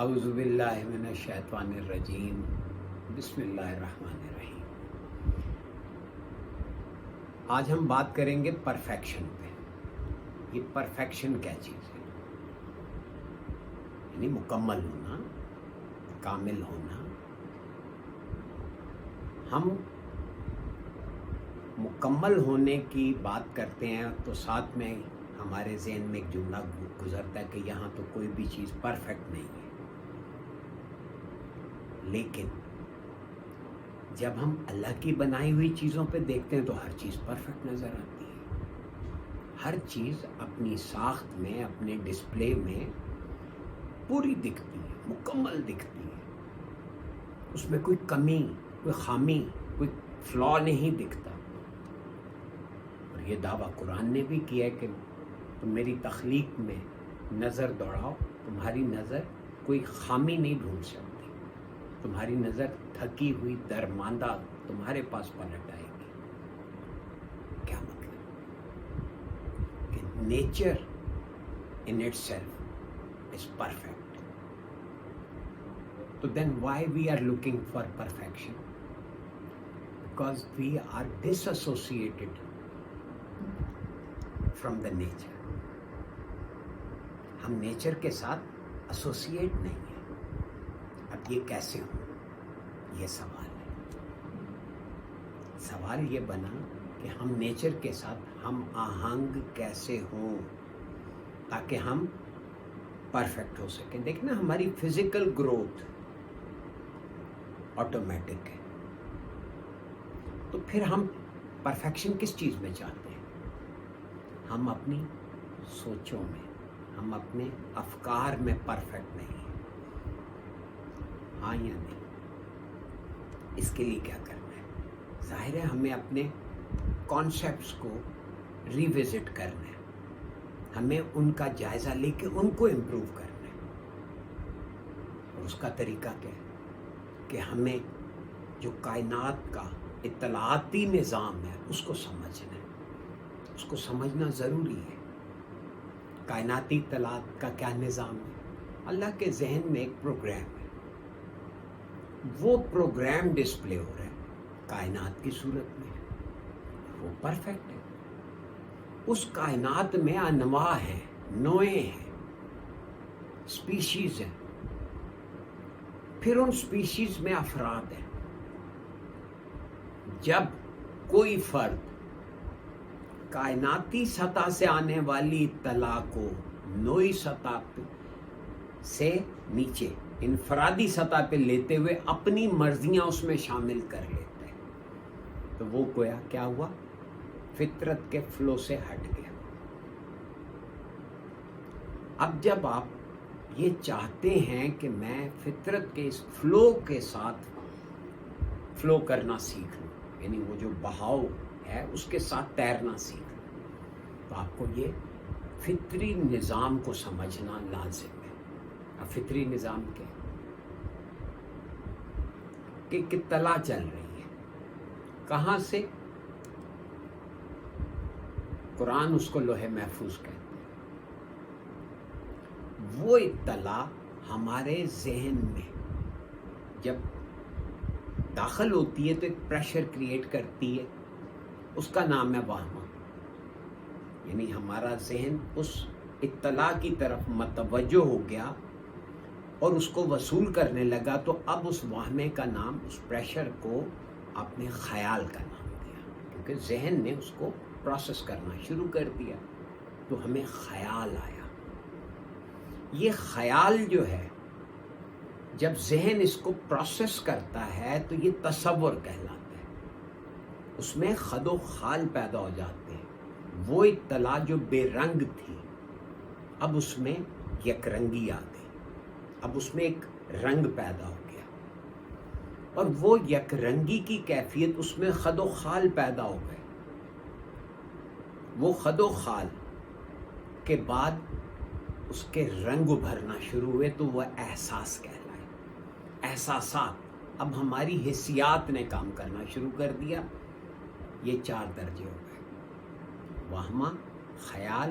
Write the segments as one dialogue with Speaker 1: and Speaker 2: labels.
Speaker 1: اعوذ باللہ من الشیطان الرجیم بسم اللہ الرحمن الرحیم۔ آج ہم بات کریں گے پرفیکشن پہ۔ یہ پرفیکشن کیا چیز ہے؟ یعنی مکمل ہونا، کامل ہونا۔ ہم مکمل ہونے کی بات کرتے ہیں تو ساتھ میں ہمارے ذہن میں ایک جملہ گزرتا ہے کہ یہاں تو کوئی بھی چیز پرفیکٹ نہیں ہے، لیکن جب ہم اللہ کی بنائی ہوئی چیزوں پہ دیکھتے ہیں تو ہر چیز پرفیکٹ نظر آتی ہے۔ ہر چیز اپنی ساخت میں، اپنے ڈسپلے میں پوری دکھتی ہے، مکمل دکھتی ہے۔ اس میں کوئی کمی، کوئی خامی، کوئی فلا نہیں دکھتا۔ اور یہ دعویٰ قرآن نے بھی کیا ہے کہ تم میری تخلیق میں نظر دوڑاؤ، تمہاری نظر کوئی خامی نہیں ڈھونڈ سکتی۔ تمہاری نظر تھکی ہوئی، درماندہ تمہارے پاس پلٹ آئے گی۔ کیا مطلب؟ کہ nature in it self is perfect. تو دین why we are looking for perfection? Because we are dish associated from the nature. ہم نیچر کے ساتھ ایسوسیٹ نہیں ہیں۔ اب یہ کیسے ہو؟ یہ سوال ہے۔ سوال یہ بنا کہ ہم نیچر کے ساتھ ہم آہنگ کیسے ہوں تاکہ ہم پرفیکٹ ہو سکیں۔ دیکھنا ہماری فزیکل گروتھ آٹومیٹک ہے، تو پھر ہم پرفیکشن کس چیز میں چاہتے ہیں؟ ہم اپنی سوچوں میں، ہم اپنے افکار میں پرفیکٹ نہیں ہیں۔ ہاں یا نہیں؟ اس کے لیے کیا کرنا ہے؟ ظاہر ہے ہمیں اپنے کانسیپٹس کو ریوزٹ کرنا ہے، ہمیں ان کا جائزہ لے کے ان کو امپروو کرنا ہے۔ اور اس کا طریقہ کیا ہے؟ کہ ہمیں جو کائنات کا اطلاعاتی نظام ہے اس کو سمجھنا ہے۔ اس کو سمجھنا ضروری ہے۔ کائناتی اطلاعات کا کیا نظام ہے؟ اللہ کے ذہن میں ایک پروگرام ہے، وہ پروگرام ڈسپلے ہو رہا ہے کائنات کی صورت میں، وہ پرفیکٹ ہے۔ اس کائنات میں انواع ہیں، نوعیں ہیں، سپیشیز ہیں، پھر ان سپیشیز میں افراد ہیں۔ جب کوئی فرد کائناتی سطح سے آنے والی اطلاع کو نوعی سطح سے نیچے انفرادی سطح پہ لیتے ہوئے اپنی مرضیاں اس میں شامل کر لیتے ہیں، تو وہ گویا کیا ہوا؟ فطرت کے فلو سے ہٹ گیا۔ اب جب آپ یہ چاہتے ہیں کہ میں فطرت کے اس فلو کے ساتھ فلو کرنا سیکھ لوں، یعنی وہ جو بہاؤ ہے اس کے ساتھ تیرنا سیکھ لوں، تو آپ کو یہ فطری نظام کو سمجھنا لازم ہے۔ اب فطری نظام کیا ہے؟ کہ اطلاع چل رہی ہے، کہاں سے؟ قرآن اس کو لوح محفوظ کہتے ہیں۔ وہ اطلاع ہمارے ذہن میں جب داخل ہوتی ہے تو ایک پریشر کریٹ کرتی ہے، اس کا نام ہے وہمہ۔ یعنی ہمارا ذہن اس اطلاع کی طرف متوجہ ہو گیا اور اس کو وصول کرنے لگا، تو اب اس وہمے کا نام، اس پریشر کو آپ نے خیال کا نام دیا، کیونکہ ذہن نے اس کو پروسیس کرنا شروع کر دیا، تو ہمیں خیال آیا۔ یہ خیال جو ہے جب ذہن اس کو پروسیس کرتا ہے تو یہ تصور کہلاتا ہے۔ اس میں خد و خال پیدا ہو جاتے ہیں۔ وہ اطلاع جو بے رنگ تھی اب اس میں یک رنگی آ گئی، اب اس میں ایک رنگ پیدا ہو گیا، اور وہ یک رنگی کی کیفیت، اس میں خد و خال پیدا ہو گئے۔ وہ خد و خال کے بعد اس کے رنگ ابھرنا شروع ہوئے تو وہ احساس کہلائے۔ احساسات، اب ہماری حسیات نے کام کرنا شروع کر دیا۔ یہ 4 درجے ہو گئے: وہمہ، خیال،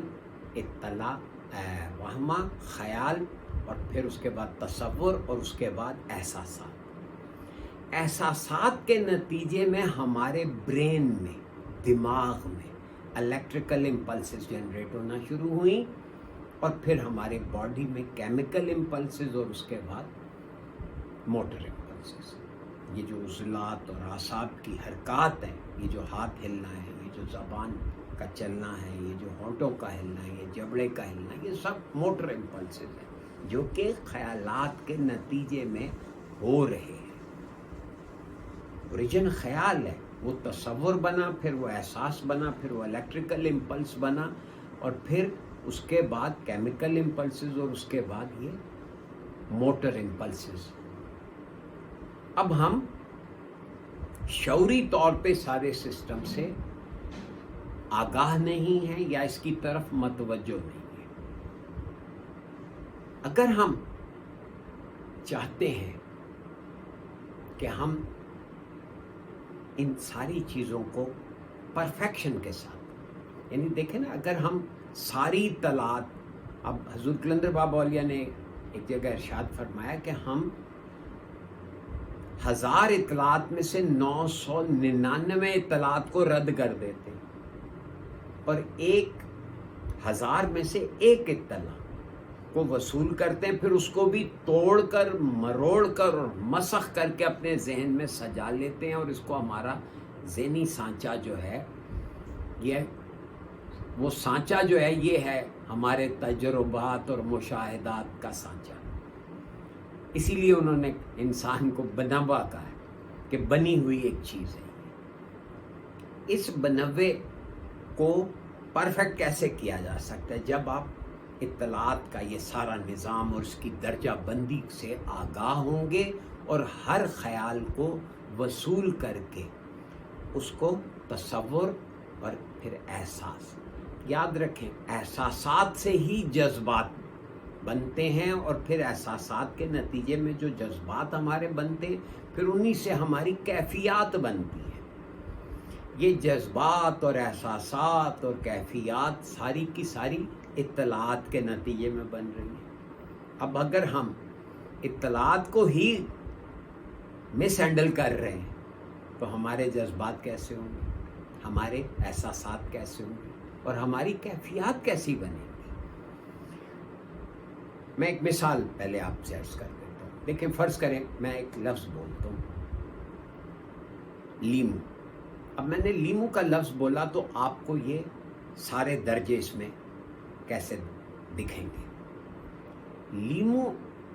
Speaker 1: اطلاع، وہمہ، خیال اور پھر اس کے بعد تصور اور اس کے بعد احساسات. احساسات کے نتیجے میں ہمارے برین میں، دماغ میں الیکٹریکل امپلسز جنریٹ ہونا شروع ہوئیں اور پھر ہمارے باڈی میں کیمیکل امپلسز اور اس کے بعد موٹر امپلسز. یہ جو عضلات اور اعصاب کی حرکات ہیں، یہ جو ہاتھ ہلنا ہے، یہ جو زبان کا چلنا ہے، یہ جو ہونٹوں کا ہلنا ہے، یہ جبڑے کا ہلنا ہے، یہ سب موٹر امپلسز ہیں جو کہ خیالات کے نتیجے میں ہو رہے ہیں. اوریجن خیال ہے، وہ تصور بنا، پھر وہ احساس بنا، پھر وہ الیکٹریکل امپلس بنا اور پھر اس کے بعد کیمیکل امپلسز اور اس کے بعد یہ موٹر امپلسز. اب ہم شعوری طور پہ سارے سسٹم سے آگاہ نہیں ہیں یا اس کی طرف متوجہ نہیں ہیں. اگر ہم چاہتے ہیں کہ ہم ان ساری چیزوں کو پرفیکشن کے ساتھ، یعنی دیکھیں نا، اگر ہم ساری اطلاعات، اب حضور کلندر بابا اولیاء نے ایک جگہ ارشاد فرمایا کہ ہم 1000 اطلاعات میں سے 999 اطلاعات کو رد کر دیتے اور 1000 میں سے ایک اطلاع کو وصول کرتے ہیں، پھر اس کو بھی توڑ کر، مروڑ کر اور مسخ کر کے اپنے ذہن میں سجا لیتے ہیں اور اس کو ہمارا ذہنی سانچہ جو ہے، وہ سانچہ جو ہے یہ ہے ہمارے تجربات اور مشاہدات کا سانچہ. اسی لیے انہوں نے انسان کو بنوا کہا ہے کہ بنی ہوئی ایک چیز ہے. اس بنوے کو پرفیکٹ کیسے کیا جا سکتا ہے؟ جب آپ اطلاعات کا یہ سارا نظام اور اس کی درجہ بندی سے آگاہ ہوں گے اور ہر خیال کو وصول کر کے اس کو تصور اور پھر احساس. یاد رکھیں، احساسات سے ہی جذبات بنتے ہیں اور پھر احساسات کے نتیجے میں جو جذبات ہمارے بنتے ہیں پھر انہی سے ہماری کیفیات بنتی ہیں. یہ جذبات اور احساسات اور کیفیات ساری کی ساری اطلاعات کے نتیجے میں بن رہی ہیں. اب اگر ہم اطلاعات کو ہی مس ہینڈل کر رہے ہیں تو ہمارے جذبات کیسے ہوں گے، ہمارے احساسات کیسے ہوں گے اور ہماری کیفیات کیسی بنے گی. میں ایک مثال پہلے آپ سے عرض کر دیتا ہوں. دیکھیں، فرض کریں میں ایک لفظ بولتا ہوں لیمو. اب میں نے لیمو کا لفظ بولا تو آپ کو یہ سارے درجے اس میں کیسے دکھیں گے. لیمو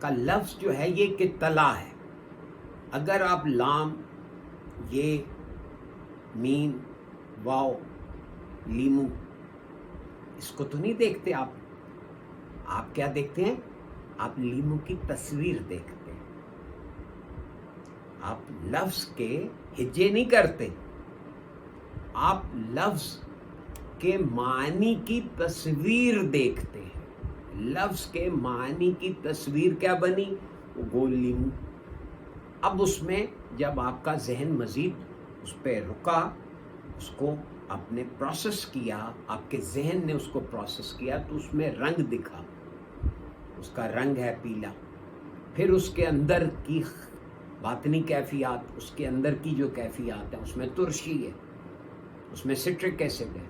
Speaker 1: کا لفظ جو ہے یہ کہ تلا ہے. اگر آپ لام، یہ، میم، واو، لیمو، اس کو تو نہیں دیکھتے آپ کیا دیکھتے ہیں؟ آپ لیمو کی تصویر دیکھتے ہیں. آپ لفظ کے ہجے نہیں کرتے، آپ لفظ کے معنی کی تصویر دیکھتے ہیں. لفظ کے معنی کی تصویر کیا بنی؟ وہ گول لیمو. اب اس میں جب آپ کا ذہن مزید اس پہ رکا، اس کو آپ نے پروسیس کیا، آپ کے ذہن نے اس کو پروسیس کیا تو اس میں رنگ دکھا. اس کا رنگ ہے پیلا. پھر اس کے اندر کی باطنی کیفیات، اس کے اندر کی جو کیفیات ہیں، اس میں ترشی ہے، اس میں سٹرک ایسڈ ہے.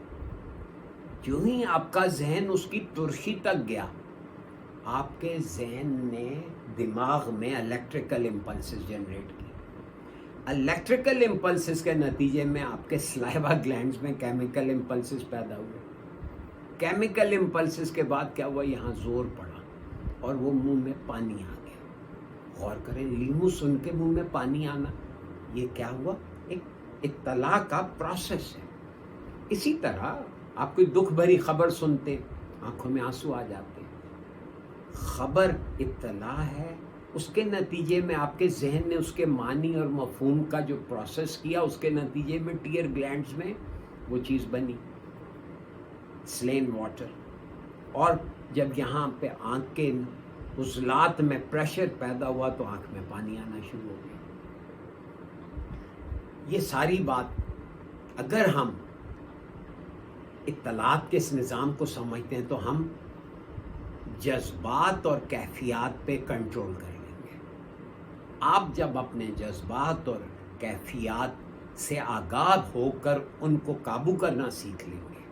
Speaker 1: جو ہی آپ کا ذہن اس کی ترشی تک گیا، آپ کے ذہن نے دماغ میں الیکٹریکل امپلسز جنریٹ کی. الیکٹریکل امپلسز کے نتیجے میں آپ کے سلائیوا گلینڈز میں کیمیکل امپلسز پیدا ہوئے. کیمیکل امپلسز کے بعد کیا ہوا؟ یہاں زور پڑا اور وہ منہ میں پانی آ گیا. غور کریں، لیمو سن کے منہ میں پانی آنا، یہ کیا ہوا؟ ایک اطلاع کا پروسیس ہے. اسی طرح آپ کوئی دکھ بھری خبر سنتے، آنکھوں میں آنسو آ جاتے. خبر اطلاع ہے، اس کے نتیجے میں آپ کے ذہن نے اس کے معنی اور مفہوم کا جو پروسیس کیا، اس کے نتیجے میں ٹیئر گلینڈز میں وہ چیز بنی، سلین واٹر. اور جب یہاں پہ آنکھ کے عضلات میں پریشر پیدا ہوا تو آنکھ میں پانی آنا شروع ہو گیا. یہ ساری بات اگر ہم اطلاعات کے اس نظام کو سمجھتے ہیں تو ہم جذبات اور کیفیات پہ کنٹرول کر لیں گے. آپ جب اپنے جذبات اور کیفیات سے آگاہ ہو کر ان کو قابو کرنا سیکھ لیں گے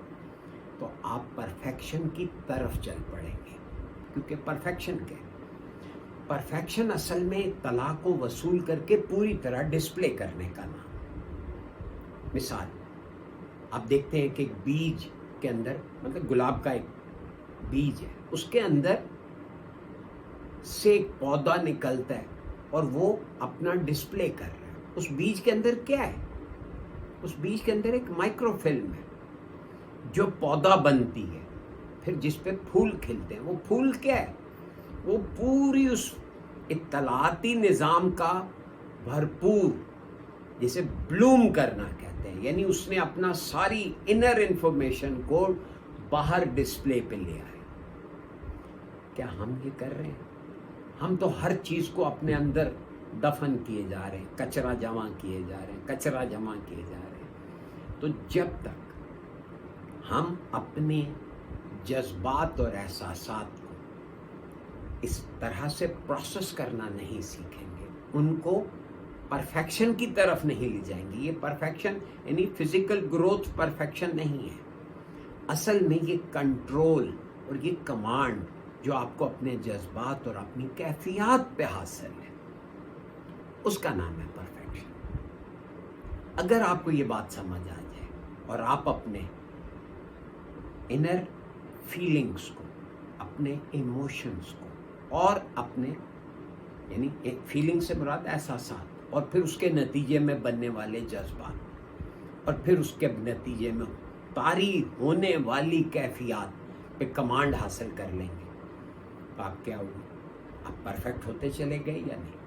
Speaker 1: تو آپ پرفیکشن کی طرف چل پڑیں گے. کیونکہ پرفیکشن کیا ہے؟ پرفیکشن اصل میں اطلاع کو وصول کر کے پوری طرح ڈسپلے کرنے کا نام. مثال آپ دیکھتے ہیں کہ ایک بیج کے اندر، مطلب گلاب کا ایک بیج ہے، اس کے اندر سے ایک پودا نکلتا ہے اور وہ اپنا ڈسپلے کر رہا ہے. اس بیج کے اندر کیا ہے؟ اس بیج کے اندر ایک مائکرو فلم ہے جو پودا بنتی ہے، پھر جس پہ پھول کھلتے ہیں. وہ پھول کیا ہے؟ وہ پوری اس اطلاعاتی نظام کا بھرپور، جسے بلوم کرنا کہتے ہیں، یعنی اس نے اپنا ساری انر انفارمیشن کو باہر ڈسپلے پہ لے آئے. کیا ہم یہ کر رہے ہیں؟ ہم تو ہر چیز کو اپنے اندر دفن کیے جا رہے ہیں، کچرا جمع کیے جا رہے ہیں، کچرا جمع کیے جا رہے ہیں. تو جب تک ہم اپنے جذبات اور احساسات کو اس طرح سے پروسیس کرنا نہیں سیکھیں گے، ان کو پرفیکشن کی طرف نہیں لے جائیں گے. یہ پرفیکشن یعنی فزیکل گروتھ پرفیکشن نہیں ہے. اصل میں یہ کنٹرول اور یہ کمانڈ جو آپ کو اپنے جذبات اور اپنی کیفیات پہ حاصل ہے، اس کا نام ہے پرفیکشن. اگر آپ کو یہ بات سمجھ آ جائے اور آپ اپنے انر فیلنگز کو، اپنے ایموشنز کو اور اپنے، یعنی ایک فیلنگ سے مراد احساسات، اور پھر اس کے نتیجے میں بننے والے جذبات، اور پھر اس کے نتیجے میں طاری ہونے والی کیفیات پہ کمانڈ حاصل کر لیں گے، تو آپ کیا ہوگا؟ آپ پرفیکٹ ہوتے چلے گئے یا نہیں؟